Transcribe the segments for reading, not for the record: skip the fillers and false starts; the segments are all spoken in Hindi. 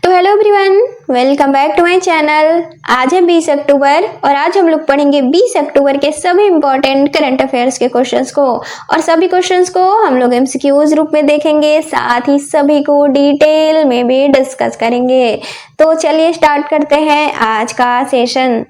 तो hello everyone, welcome back to my channel. आज है 20 अक्टूबर और आज हम लोग पढ़ेंगे 20 अक्टूबर के सभी इंपॉर्टेंट करंट अफेयर्स के क्वेश्चंस को और सभी क्वेश्चंस को हम लोग एमसीक्यूज रूप में देखेंगे, साथ ही सभी को डिटेल में भी डिस्कस करेंगे। तो चलिए स्टार्ट करते हैं आज का सेशन।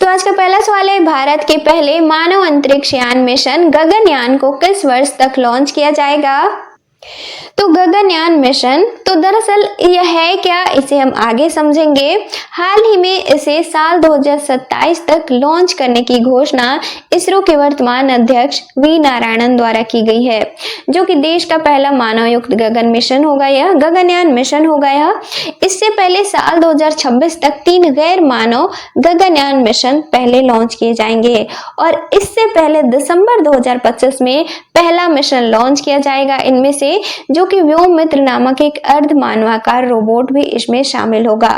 तो आज का पहला सवाल है, भारत के पहले मानव अंतरिक्ष यान मिशन गगनयान को किस वर्ष तक लॉन्च किया जाएगा? तो गगनयान मिशन तो दरअसल यह है क्या, इसे हम आगे समझेंगे। हाल ही में इसे साल 2027 तक लॉन्च करने की घोषणा इसरो के वर्तमान अध्यक्ष वी नारायणन द्वारा की गई है, जो कि देश का पहला मानवयुक्त गगन मिशन होगा। यह गगनयान मिशन होगा। यह इससे पहले साल 2026 तक 3 गैर मानव गगनयान मिशन पहले लॉन्च किए जाएंगे और इससे पहले दिसंबर 2025 में पहला मिशन लॉन्च किया जाएगा। इनमें से जो कि व्योम मित्र नामक एक अर्ध मानवाकार रोबोट भी इसमें शामिल होगा।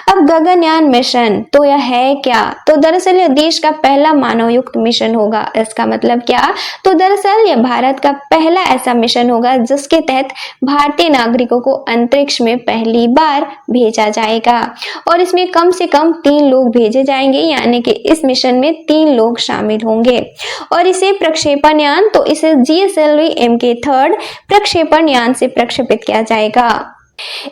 अब गगनयान मिशन तो यह है क्या? तो दरअसल यह देश का पहला मानवयुक्त मिशन होगा। इसका मतलब क्या? तो दरअसल यह भारत का पहला ऐसा मिशन होगा जिसके तहत भारतीय नागरिकों को अंतरिक्ष में पहली बार भेजा जाएगा और इसमें कम से कम 3 लोग भेजे जाएंगे, यानी कि इस मिशन में 3 लोग शामिल होंगे और इसे प्रक्षेपण यान तो इसे GSLV Mk3 प्रक्षेपण यान से प्रक्षेपित किया जाएगा।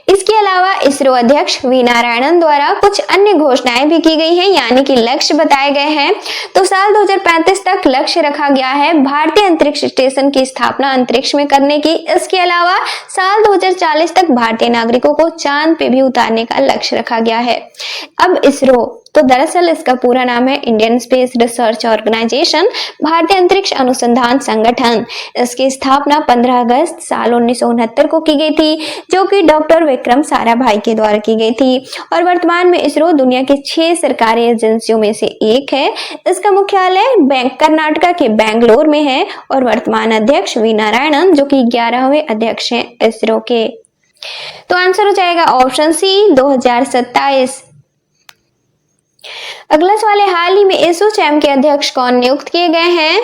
इसके अलावा इसरो अध्यक्ष वी नारायणन द्वारा कुछ अन्य घोषणाएं भी की गई हैं, यानी कि लक्ष्य बताए गए हैं। तो साल 2035 तक लक्ष्य रखा गया है भारतीय अंतरिक्ष स्टेशन की स्थापना अंतरिक्ष में करने की। इसके अलावा साल 2040 तक भारतीय नागरिकों को चांद पे भी उतारने का लक्ष्य रखा गया है। अब इसरो तो दरअसल इसका पूरा नाम है इंडियन स्पेस रिसर्च ऑर्गेनाइजेशन, भारतीय अंतरिक्ष अनुसंधान संगठन। इसकी स्थापना 15 अगस्त साल 1969 को की गई थी, जो कि डॉक्टर विक्रम साराभाई के द्वारा की गई थी और वर्तमान में इसरो दुनिया के 6 सरकारी एजेंसियों में से एक है। इसका मुख्यालय कर्नाटका के बेंगलोर में है और वर्तमान अध्यक्ष वी नारायणन, जो कि 11वें अध्यक्ष हैं इसरो के। तो आंसर हो जाएगा ऑप्शन सी 2027। अगला सवाल है, हाल ही में एसोचैम के अध्यक्ष कौन नियुक्त किए गए हैं?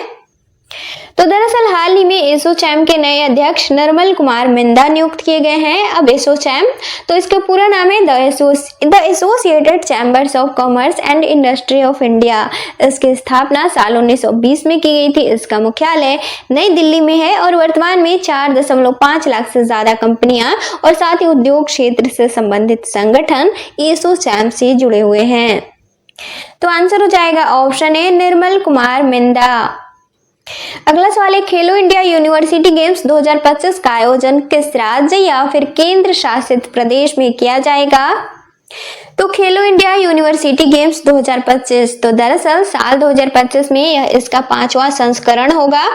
तो दरअसल हाल ही में एसोचैम के नए अध्यक्ष निर्मल कुमार मिंदा नियुक्त किए गए हैं। अब एसोचैम तो इसका पूरा नाम है the associated chambers of commerce and industry of India. इसकी स्थापना साल 1920 में की गई थी। इसका मुख्यालय नई दिल्ली में है और वर्तमान में 4.5 लाख से ज्यादा कंपनियां और साथ ही उद्योग क्षेत्र से संबंधित संगठन एसोचैम से जुड़े हुए हैं। तो आंसर हो जाएगा ऑप्शन ए निर्मल कुमार मिंदा। अगला सवाल है, खेलो इंडिया यूनिवर्सिटी गेम्स 2025 का आयोजन किस राज्य या फिर केंद्र शासित प्रदेश में किया जाएगा? तो खेलो इंडिया यूनिवर्सिटी गेम्स 2025 तो दरअसल साल 2025 में यह इसका 5वां संस्करण होगा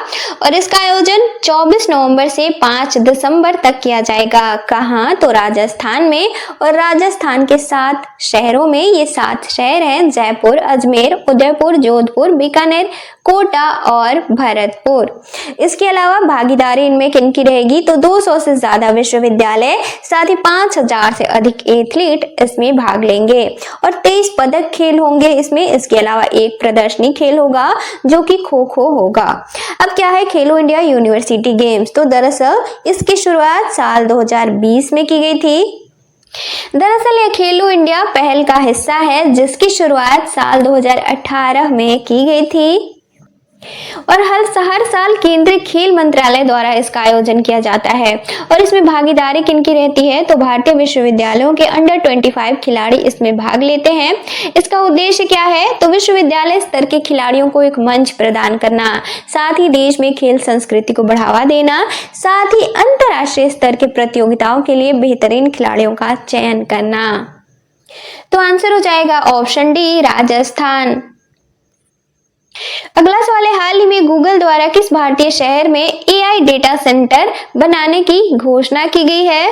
और इसका आयोजन 24 नवंबर से 5 दिसंबर तक किया जाएगा। कहाँ? तो राजस्थान में और राजस्थान के 7 शहरों में। ये 7 शहर हैं जयपुर, अजमेर, उदयपुर, जोधपुर, बीकानेर, कोटा और भरतपुर। इसके अलावा भागीदारी इनमें किनकी रहेगी? तो 200 से ज्यादा विश्वविद्यालय, साथ ही 5000 से अधिक एथलीट इसमें भाग लेंगे और 23 पदक खेल होंगे इसमें। इसके अलावा एक प्रदर्शनी खेल होगा जो कि खो खो होगा। अब क्या है खेलो इंडिया यूनिवर्सिटी गेम्स? तो दरअसल इसकी शुरुआत साल 2020 में की गई थी। दरअसल यह खेलो इंडिया पहल का हिस्सा है जिसकी शुरुआत साल 2018 में की गई थी और हर साल केंद्रीय खेल मंत्रालय द्वारा इसका आयोजन किया जाता है और इसमें भागीदारी किनकी रहती है? तो भारतीय विश्वविद्यालयों के अंडर 25 खिलाड़ी इसमें भाग लेते हैं। इसका उद्देश्य क्या है? तो विश्वविद्यालय स्तर के खिलाड़ियों को एक मंच प्रदान करना, साथ ही देश में खेल संस्कृति को बढ़ावा देना, साथ ही अंतर्राष्ट्रीय स्तर के प्रतियोगिताओं के लिए बेहतरीन खिलाड़ियों का चयन करना। तो आंसर हो जाएगा ऑप्शन डी राजस्थान। अगला सवाल है, हाल ही में गूगल द्वारा किस भारतीय शहर में AI डेटा सेंटर बनाने की घोषणा की गई है?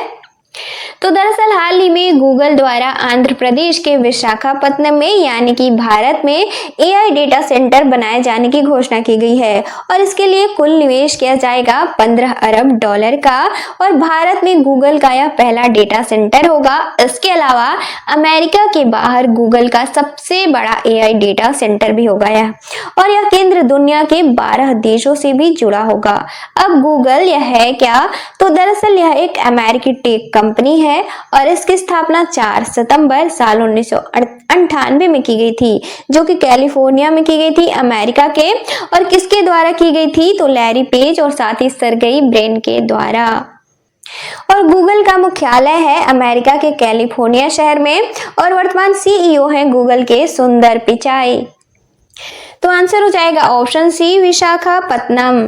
तो दरअसल हाल ही में गूगल द्वारा आंध्र प्रदेश के विशाखापत्तनम में यानी कि भारत में AI डेटा सेंटर बनाए जाने की घोषणा की गई है और इसके लिए कुल निवेश किया जाएगा $15 अरब का और भारत में गूगल का यह पहला डेटा सेंटर होगा। इसके अलावा अमेरिका के बाहर गूगल का सबसे बड़ा AI डेटा सेंटर भी होगा यह और यह केंद्र दुनिया के 12 देशों से भी जुड़ा होगा। अब गूगल यह है क्या? तो दरअसल यह एक अमेरिकी टेक कंपनी है है और इसकी स्थापना 4 सितंबर साल 1998 में की गई थी, जो कि कैलिफोर्निया में की गई थी अमेरिका के। और किसके द्वारा की गई थी? तो लैरी पेज और साथ ही सर्गेई ब्रिन के द्वारा। और गूगल का मुख्यालय है अमेरिका के कैलिफोर्निया शहर में और वर्तमान सीईओ हैं गूगल के सुंदर पिचाई। तो आंसर हो जाएगा ऑप्शन सी, विशाखापत्तनम।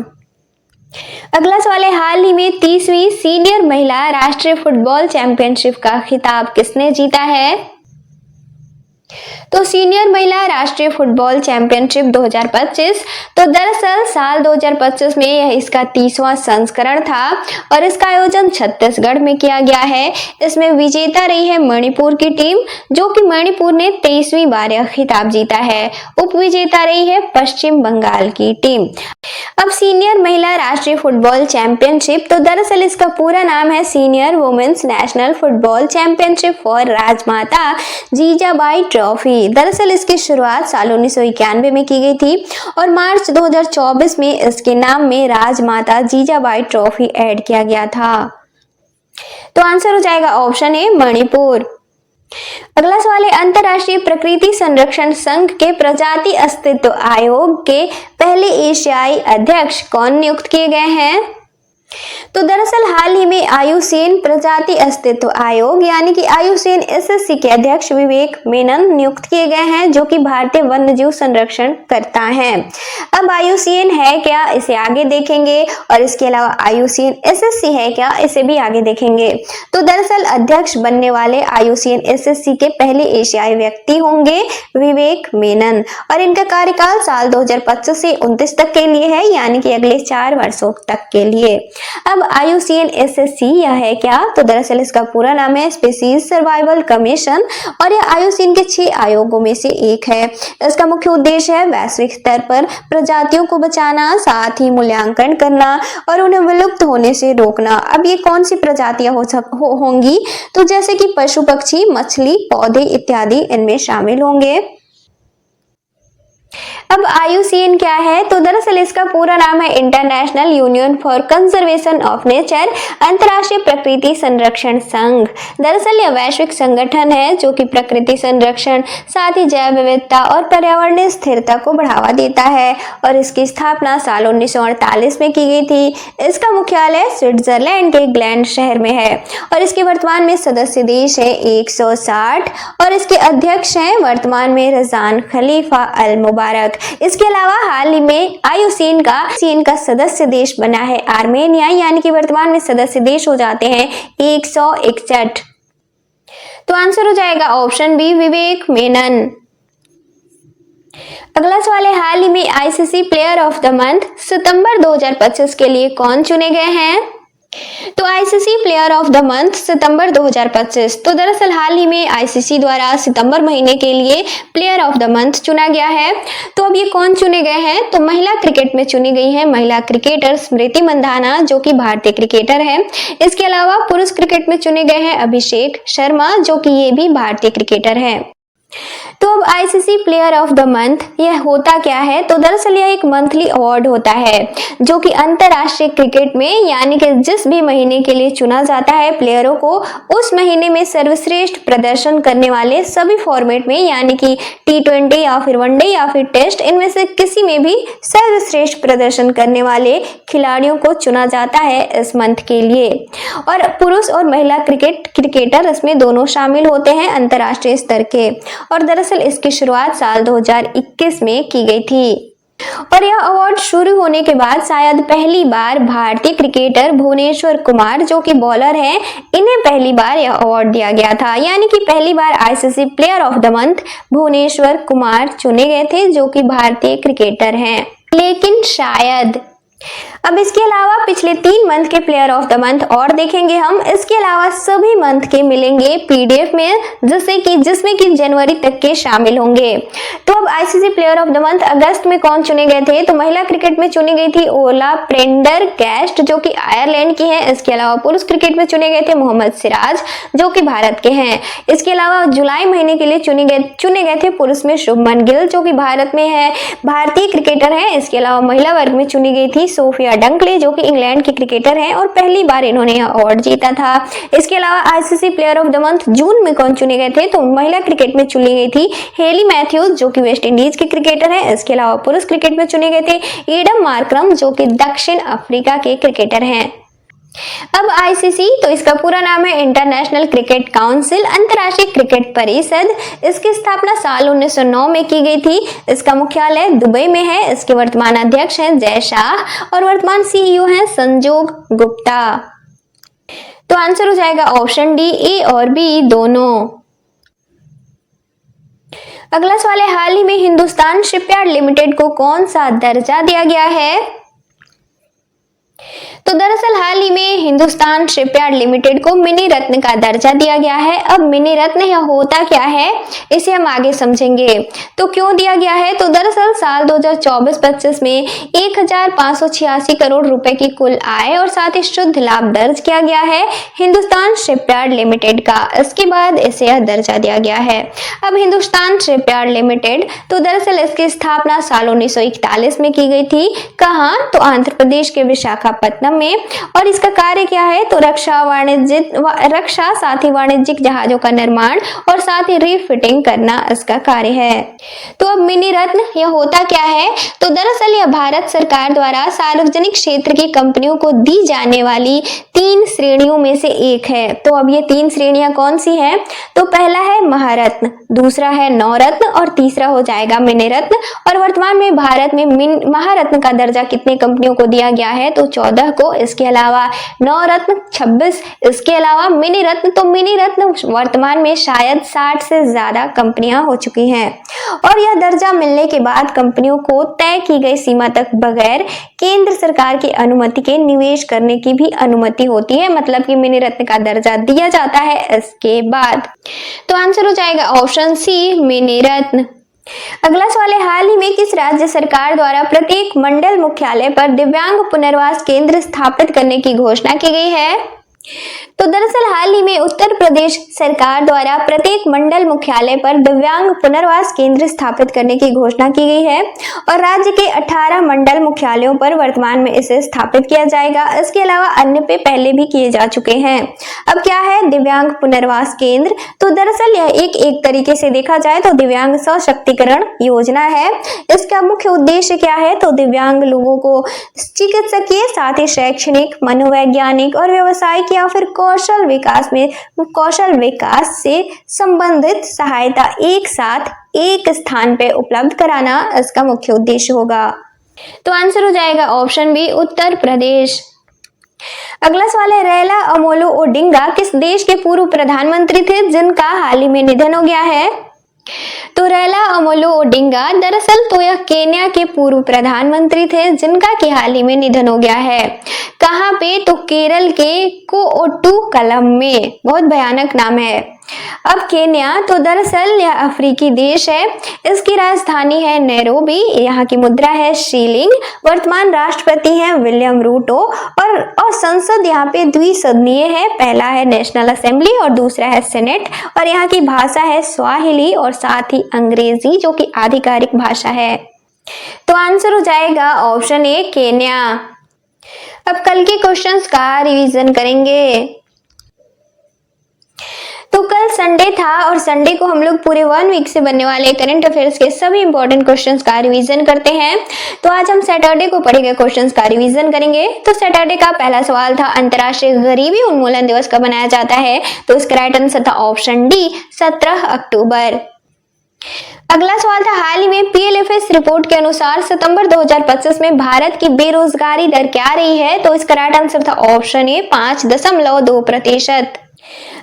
अगला सवाल है, हाल ही में 30वीं सीनियर महिला राष्ट्रीय फुटबॉल चैंपियनशिप का खिताब किसने जीता है? तो सीनियर महिला राष्ट्रीय फुटबॉल चैंपियनशिप 2025, तो दरअसल साल 2025 में यह इसका 30वां संस्करण था और इसका आयोजन छत्तीसगढ़ में किया गया है। इसमें विजेता रही है मणिपुर की टीम, जो कि मणिपुर ने 23वीं बार यह खिताब जीता है। उप विजेता रही है पश्चिम बंगाल की टीम। अब सीनियर महिला राष्ट्रीय फुटबॉल चैंपियनशिप, तो दरअसल इसका पूरा नाम है senior women's national football championship for Rajmata Jijabai trophy. दरअसल इसकी शुरुआत साल 1991 में की गई थी और मार्च 2024 में इसके नाम में राजमाता जीजाबाई ट्रॉफी ऐड किया गया था। तो आंसर हो जाएगा ऑप्शन ए, मणिपुर। अगला सवाल है, अंतरराष्ट्रीय प्रकृति संरक्षण संघ के प्रजाति अस्तित्व आयोग के पहले एशियाई अध्यक्ष कौन नियुक्त किए गए हैं? तो दरअसल हाल ही में आयुसेन प्रजाति अस्तित्व आयोग यानी कि आयुसेन एसएससी के अध्यक्ष विवेक मेनन नियुक्त किए गए हैं, जो कि भारतीय वन्यजीव संरक्षण करता है। अब आयुसेन है क्या, इसे आगे देखेंगे, और इसके अलावा आयुसेन एसएससी है क्या, इसे भी आगे देखेंगे। तो दरअसल अध्यक्ष बनने वाले आयुसेन एसएससी के पहले एशियाई व्यक्ति होंगे विवेक मेनन और इनका कार्यकाल साल 2025 से 29 तक के लिए है, यानी कि अगले 4 वर्षों तक के लिए। अब आयुसीएन एसएससी यह है क्या? तो दरअसल इसका पूरा नाम है स्पीशीज सर्वाइवल कमीशन और यह आयुसीएन के 6 आयोगों में से एक है। इसका मुख्य उद्देश्य है वैश्विक स्तर पर प्रजातियों को बचाना, साथ ही मूल्यांकन करना और उन्हें विलुप्त होने से रोकना। अब ये कौन सी प्रजातियां होंगी? तो जैसे कि पशु, पक्षी, मछली, पौधे इत्यादि इनमें शामिल होंगे। अब आयुसीएन क्या है? तो दरअसल इसका पूरा नाम है international union for conservation of nature, अंतर्राष्ट्रीय प्रकृति संरक्षण संघ। दरअसल यह वैश्विक संगठन है जो कि प्रकृति संरक्षण, साथ ही जैव विविधता और पर्यावरणीय स्थिरता को बढ़ावा देता है और इसकी स्थापना साल 1948 में की गई थी। इसका मुख्यालय स्विट्जरलैंड के ग्लैंड शहर में है और इसके वर्तमान में सदस्य देश है 160 और इसके अध्यक्ष हैं वर्तमान में रजान खलीफा अल मुबारक। इसके अलावा हाल ही में आयुसीएन का सदस्य देश बना है आर्मेनिया, यानी कि वर्तमान में सदस्य देश हो जाते हैं 161। तो आंसर हो जाएगा ऑप्शन बी, विवेक मेनन। अगला सवाल है, हाल ही में ICC player of the month सितंबर 2025 के लिए कौन चुने गए हैं? तो ICC player of the month सितंबर 2025, तो दरअसल हाल ही में आईसीसी द्वारा सितंबर महीने के लिए प्लेयर ऑफ द मंथ चुना गया है। तो अब ये कौन चुने गए हैं? तो महिला क्रिकेट में चुनी गई है महिला क्रिकेटर स्मृति मंधाना, जो कि भारतीय क्रिकेटर है। इसके अलावा पुरुष क्रिकेट में चुने गए हैं अभिषेक शर्मा, जो कि ये भी भारतीय क्रिकेटर है। तो अब ICC player of the month यह होता क्या है? तो दरअसल यह एक मंथली अवार्ड होता है जो कि अंतरराष्ट्रीय क्रिकेट में, यानी कि जिस भी महीने के लिए चुना जाता है प्लेयरों को, उस महीने में सर्वश्रेष्ठ प्रदर्शन करने वाले सभी फॉर्मेट में, यानी कि T20 या फिर वनडे या फिर टेस्ट, इनमें से किसी में भी सर्वश्रेष्ठ प्रदर्शन करने वाले खिलाड़ियों को चुना जाता है इस मंथ के लिए। और पुरुष और महिला क्रिकेटर इसमें दोनों शामिल होते हैं अंतरराष्ट्रीय स्तर के। और दरअसल इसकी शुरुआत साल 2021 में की गई थी और यह अवार्ड शुरू होने के बाद शायद पहली बार भारतीय क्रिकेटर भुवनेश्वर कुमार, जो कि बॉलर हैं, इन्हें पहली बार यह अवार्ड दिया गया था। यानी कि पहली बार ICC player of the month Bhuvneshwar Kumar चुने गए थे, जो कि भारतीय क्रिकेटर हैं। लेकिन शायद अब इसके अलावा पिछले 3 मंथ के प्लेयर ऑफ द मंथ और देखेंगे हम। इसके अलावा सभी मंथ के मिलेंगे पीडीएफ में, जिसमें कि जनवरी तक के शामिल होंगे। तो अब ICC player of the month अगस्त में कौन चुने गए थे? तो महिला क्रिकेट में चुनी गई थी ओला प्रेंडरगैस्ट, जो कि आयरलैंड की है। इसके अलावा पुरुष क्रिकेट में चुने गए थे मोहम्मद सिराज, जो कि भारत के हैं। इसके अलावा जुलाई महीने के लिए चुने गए थे पुरुष में शुभमन गिल, जो कि भारत में है, भारतीय क्रिकेटर है। इसके अलावा महिला वर्ग में चुनी गई थी सोफिया डंकले जो कि इंग्लैंड की क्रिकेटर हैं और पहली बार इन्होंने यह अवार्ड जीता था। इसके अलावा ICC player of the month जून में कौन चुने गए थे, तो महिला क्रिकेट में चुनी गई थी हेली मैथ्यूज जो कि वेस्ट इंडीज की क्रिकेटर है। इसके अलावा पुरुष क्रिकेट में चुने गए थे एडम मार्करम जो कि दक्षिण अफ्रीका के क्रिकेटर हैं। अब आईसीसी, तो इसका पूरा नाम है इंटरनेशनल क्रिकेट काउंसिल, अंतर्राष्ट्रीय क्रिकेट परिषद। इसकी स्थापना साल 1909 में की गई थी। इसका मुख्यालय दुबई में है। इसके वर्तमान अध्यक्ष हैं जय शाह और वर्तमान सीईओ हैं संजोग गुप्ता। तो आंसर हो जाएगा ऑप्शन डी, ए और बी दोनों। अगला सवाल है, हाल ही में हिंदुस्तान शिपयार्ड लिमिटेड को कौन सा दर्जा दिया गया है? तो दरअसल हाल ही में हिंदुस्तान शिपयार्ड लिमिटेड को मिनी रत्न का दर्जा दिया गया है। अब मिनी रत्न यह होता क्या है, इसे हम आगे समझेंगे। तो क्यों दिया गया है, तो दरअसल साल 2024-25 में 1586 करोड़ रुपए की कुल आय और साथ ही शुद्ध लाभ दर्ज किया गया है हिंदुस्तान शिपयार्ड लिमिटेड का। इसके बाद इसे यह दर्जा दिया गया है। अब हिंदुस्तान शिपयार्ड लिमिटेड, तो दरअसल इसकी स्थापना साल 1941 में की गई थी। कहाँ, तो आंध्र प्रदेश के विशाखापट्टनम में। और इसका कार्य क्या है, तो रक्षा साथ ही वाणिज्यिक जहाजों का निर्माण और साथ ही रीफिटिंग करना इसका कार्य है। तो अब मिनी रत्न यह होता क्या है, तो दरअसल यह भारत सरकार द्वारा सार्वजनिक क्षेत्र की कंपनियों को दी जाने वाली 3 श्रेणियों में से एक है। तो अब ये 3 श्रेणियां कौन सी हैं, तो पहला है महारत्न, दूसरा है नवरत्न और तीसरा हो जाएगा मिनी रत्न। और वर्तमान में भारत में महारत्न का दर्जा कितने कंपनियों को दिया गया है, तो 14 को। इसके अलावा नवरत्न 26, इसके अलावा मिनी रत्न, तो मिनी रत्न वर्तमान में शायद 60 से ज्यादा कंपनियां हो चुकी हैं। और यह दर्जा मिलने के बाद कंपनियों को तय की गई सीमा तक बगैर केंद्र सरकार की अनुमति के निवेश करने की भी अनुमति होती है। मतलब कि मिनी रत्न का दर्जा दिया जाता है इसके बाद। तो आंसर हो जाएगा ऑप्शन सी, मिनी रत्न। अगला सवाल है, हाल ही में किस राज्य सरकार द्वारा प्रत्येक मंडल मुख्यालय पर दिव्यांग पुनर्वास केंद्र स्थापित करने की घोषणा की गई है? तो दरअसल हाल ही में उत्तर प्रदेश सरकार द्वारा प्रत्येक मंडल मुख्यालय पर दिव्यांग पुनर्वास केंद्र स्थापित करने की घोषणा की गई है और राज्य के 18 मंडल मुख्यालयों पर वर्तमान में इसे स्थापित किया जाएगा। इसके अलावा अन्य पे पहले भी किए जा चुके हैं। अब क्या है दिव्यांग पुनर्वास केंद्र, तो दरअसल यह एक तरीके से देखा जाए तो दिव्यांग सशक्तिकरण योजना है। इसका मुख्य उद्देश्य क्या है, तो दिव्यांग लोगों को चिकित्सकीय साथ ही शैक्षणिक, मनोवैज्ञानिक और व्यवसायिक या फिर कौशल विकास से संबंधित सहायता एक साथ एक स्थान पे उपलब्ध कराना इसका मुख्य उद्देश्य होगा। तो आंसर हो जाएगा ऑप्शन बी, उत्तर प्रदेश। अगला सवाल है, रैला अमोलो ओडिंगा किस देश के पूर्व प्रधानमंत्री थे जिनका हाल ही में निधन हो गया है? तो रैला अमोलो ओडिंगा दरअसल तो यह केन्या के पूर्व प्रधानमंत्री थे जिनका कि हाल ही में निधन हो गया है। कहाँ पे, तो केरल के कोओट्टुकलम में। बहुत भयानक नाम है। अब केन्या, तो दरअसल यह अफ्रीकी देश है। इसकी राजधानी है नैरोबी, यहाँ की मुद्रा है शीलिंग। वर्तमान राष्ट्रपति हैं विलियम रूटो और संसद यहाँ पे द्विसदनीय है। पहला है नेशनल असेंबली और दूसरा है सेनेट। और यहाँ की भाषा है स्वाहिली और साथ ही अंग्रेजी जो कि आधिकारिक भाषा है। तो आंसर हो जाएगा ऑप्शन ए, केन्या। अब कल के क्वेश्चंस का रिवीजन करेंगे। तो कल संडे था और संडे को हम लोग पूरे 1 वीक से बनने वाले करंट अफेयर्स के सभी इंपॉर्टेंट क्वेश्चंस का रिवीजन करते हैं। तो आज हम सैटरडे को पढ़े गए क्वेश्चंस का रिवीजन करेंगे। तो सैटरडे का पहला सवाल था, अंतर्राष्ट्रीय गरीबी उन्मूलन दिवस कब मनाया जाता है? तो इसका राइट आंसर था ऑप्शन डी, 17 अक्टूबर। अगला सवाल था, हाल ही में पीएलएफएस रिपोर्ट के अनुसार सितंबर 2025 में भारत की बेरोजगारी दर क्या रही है? तो इसका राइट आंसर था ऑप्शन ए, 5.2%।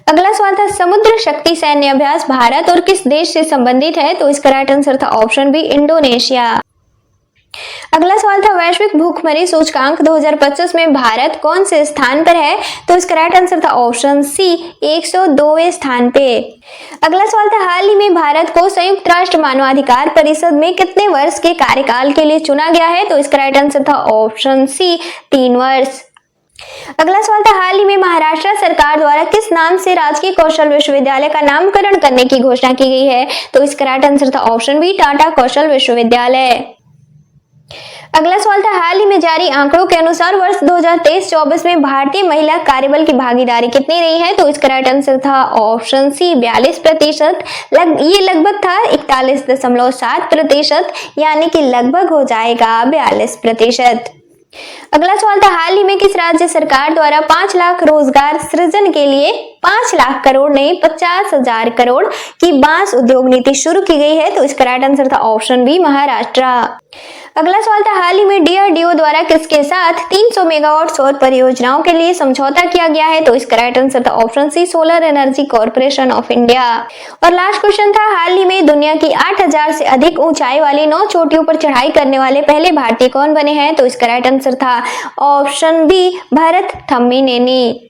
अगला सवाल था, समुद्र शक्ति सैन्य अभ्यास भारत और किस देश से संबंधित है? तो इसका राइट आंसर था ऑप्शन बी, इंडोनेशिया। अगला सवाल था, वैश्विक भूखमरी सूचकांक 2025 में भारत कौन से स्थान पर है? तो इसका राइट आंसर था ऑप्शन सी, 102वें स्थान पे। अगला सवाल था, हाल ही में भारत को संयुक्त राष्ट्र मानवाधिकार परिषद में कितने वर्ष के कार्यकाल के लिए चुना गया है? तो इसका राइट आंसर था ऑप्शन सी, 3 वर्ष। अगला सवाल था, हाल ही में महाराष्ट्र सरकार द्वारा किस नाम से राजकीय कौशल विश्वविद्यालय का नामकरण करने की घोषणा की गई है? तो इसका राइट आंसर था ऑप्शन बी, टाटा कौशल विश्वविद्यालय। अगला सवाल था, हाल ही में जारी आंकड़ों के अनुसार वर्ष 2023-24 में भारतीय महिला कार्यबल की भागीदारी कितनी रही है? तो इसका राइट आंसर था ऑप्शन सी 42%। ये लगभग था 41.7%, यानी कि लगभग हो जाएगा 42%। अगला सवाल था, हाल ही में किस राज्य सरकार द्वारा 5 लाख रोजगार सृजन के लिए 5 लाख करोड़ नहीं 50,000 करोड़ की बांस उद्योग नीति शुरू की गई है? तो इसका राइट आंसर था ऑप्शन बी महाराष्ट्र। अगला सवाल था, हाल ही में डीआरडीओ द्वारा किसके साथ 300 मेगावाट सौर परियोजनाओं के लिए समझौता किया गया है? तो इसका राइट आंसर था option C solar energy corporation of India. और लास्ट क्वेश्चन था, हाल ही में दुनिया की 8000 से अधिक ऊंचाई वाली 9 चोटियों पर चढ़ाई करने वाले पहले भारतीय कौन बने हैं? तो इसका राइट आंसर था ऑप्शन बी भरत थम्मीनेनी।